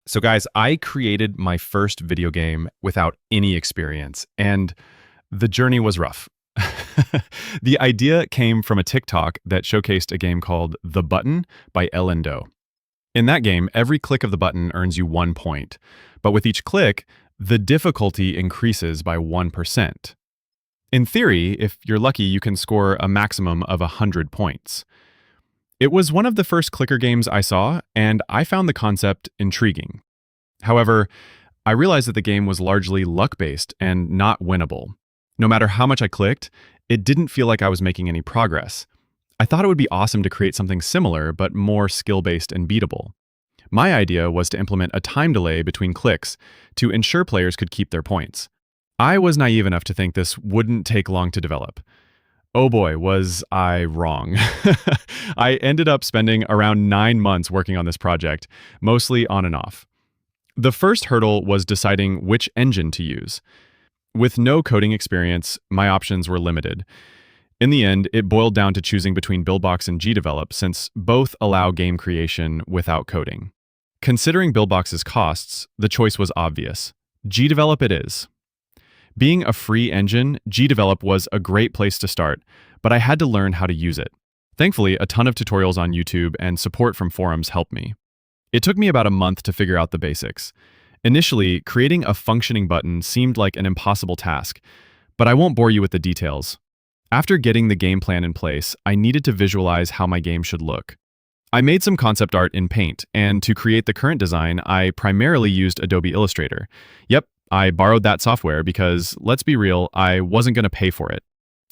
So guys, I created my first video game without any experience, and the journey was rough. The idea came from a TikTok that showcased a game called The Button by Ellen Doe. In that game, every click of the button earns you 1 point, but with each click, the difficulty increases by 1%. In theory, if you're lucky, you can score a maximum of 100 points. It was one of the first clicker games I saw, and I found the concept intriguing. However, I realized that the game was largely luck-based and not winnable. No matter how much I clicked, it didn't feel like I was making any progress. I thought it would be awesome to create something similar, but more skill-based and beatable. My idea was to implement a time delay between clicks to ensure players could keep their points. I was naive enough to think this wouldn't take long to develop. Oh boy, was I wrong. I ended up spending around 9 months working on this project, mostly on and off. The first hurdle was deciding which engine to use. With no coding experience, my options were limited. In the end, it boiled down to choosing between Buildbox and GDevelop, since both allow game creation without coding. Considering Buildbox's costs, the choice was obvious. GDevelop it is. Being a free engine, GDevelop was a great place to start, but I had to learn how to use it. Thankfully, a ton of tutorials on YouTube and support from forums helped me. It took me about a month to figure out the basics. Initially, creating a functioning button seemed like an impossible task, but I won't bore you with the details. After getting the game plan in place, I needed to visualize how my game should look. I made some concept art in Paint, and to create the current design, I primarily used Adobe Illustrator. Yep, I borrowed that software because, let's be real, I wasn't going to pay for it.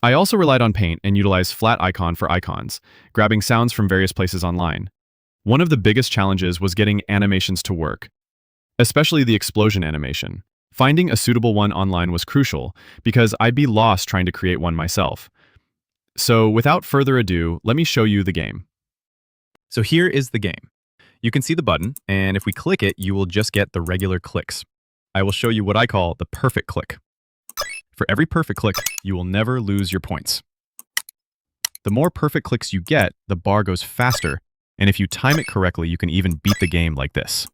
I also relied on Paint and utilized Flat Icon for icons, grabbing sounds from various places online. One of the biggest challenges was getting animations to work, especially the explosion animation. Finding a suitable one online was crucial because I'd be lost trying to create one myself. So without further ado, let me show you the game. So here is the game. You can see the button, and if we click it, you will just get the regular clicks. I will show you what I call the perfect click. For every perfect click, you will never lose your points. The more perfect clicks you get, the bar goes faster, and if you time it correctly, you can even beat the game like this.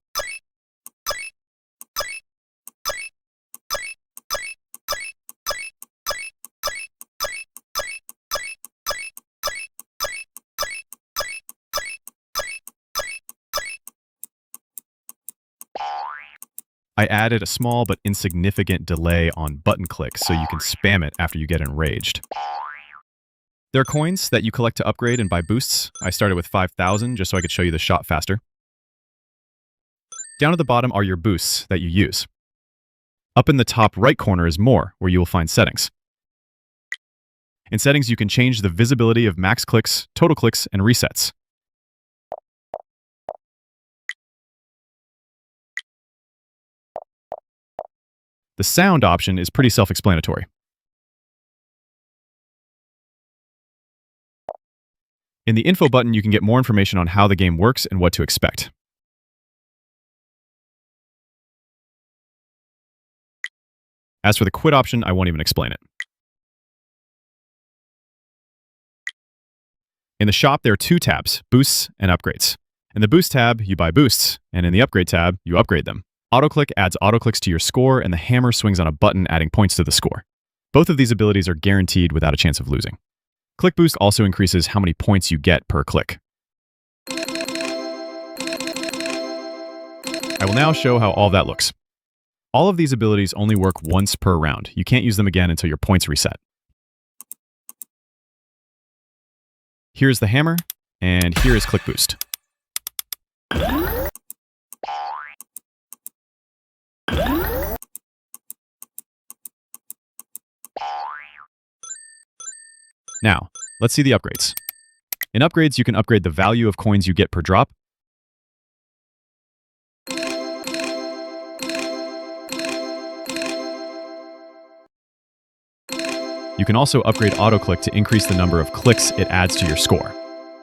I added a small but insignificant delay on button clicks so you can spam it after you get enraged. There are coins that you collect to upgrade and buy boosts. I started with 5,000 just so I could show you the shot faster. Down at the bottom are your boosts that you use. Up in the top right corner is More, where you will find settings. In settings, you can change the visibility of max clicks, total clicks, and resets. The sound option is pretty self-explanatory. In the info button, you can get more information on how the game works and what to expect. As for the quit option, I won't even explain it. In the shop, there are two tabs, Boosts and Upgrades. In the Boost tab, you buy boosts, and in the Upgrade tab, you upgrade them. Autoclick adds autoclicks to your score, and the hammer swings on a button, adding points to the score. Both of these abilities are guaranteed without a chance of losing. Click Boost also increases how many points you get per click. I will now show how all that looks. All of these abilities only work once per round. You can't use them again until your points reset. Here's the hammer, and here is Click Boost. Now, let's see the upgrades. In upgrades, you can upgrade the value of coins you get per drop. You can also upgrade autoclick to increase the number of clicks it adds to your score.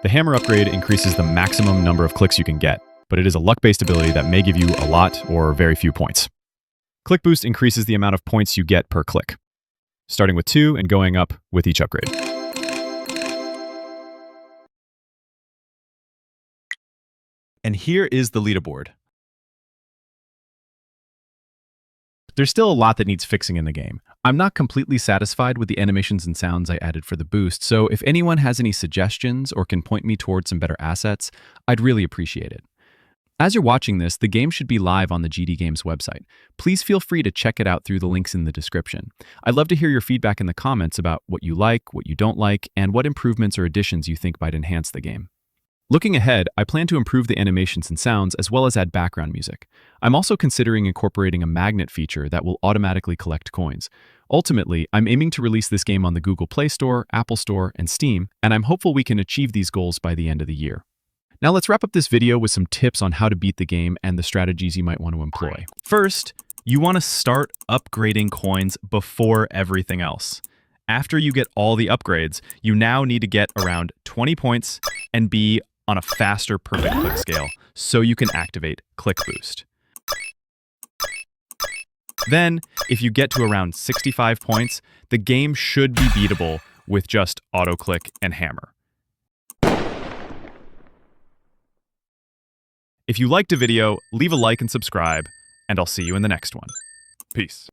The hammer upgrade increases the maximum number of clicks you can get, but it is a luck-based ability that may give you a lot or very few points. Click Boost increases the amount of points you get per click, starting with 2 and going up with each upgrade. And here is the leaderboard. There's still a lot that needs fixing in the game. I'm not completely satisfied with the animations and sounds I added for the boost, so if anyone has any suggestions or can point me towards some better assets, I'd really appreciate it. As you're watching this, the game should be live on the GD Games website. Please feel free to check it out through the links in the description. I'd love to hear your feedback in the comments about what you like, what you don't like, and what improvements or additions you think might enhance the game. Looking ahead, I plan to improve the animations and sounds as well as add background music. I'm also considering incorporating a magnet feature that will automatically collect coins. Ultimately, I'm aiming to release this game on the Google Play Store, Apple Store, and Steam, and I'm hopeful we can achieve these goals by the end of the year. Now let's wrap up this video with some tips on how to beat the game and the strategies you might want to employ. First, you want to start upgrading coins before everything else. After you get all the upgrades, you now need to get around 20 points and be on a faster perfect click scale, so you can activate Click Boost. Then, if you get to around 65 points, the game should be beatable with just auto click and hammer. If you liked the video, leave a like and subscribe, and I'll see you in the next one. Peace.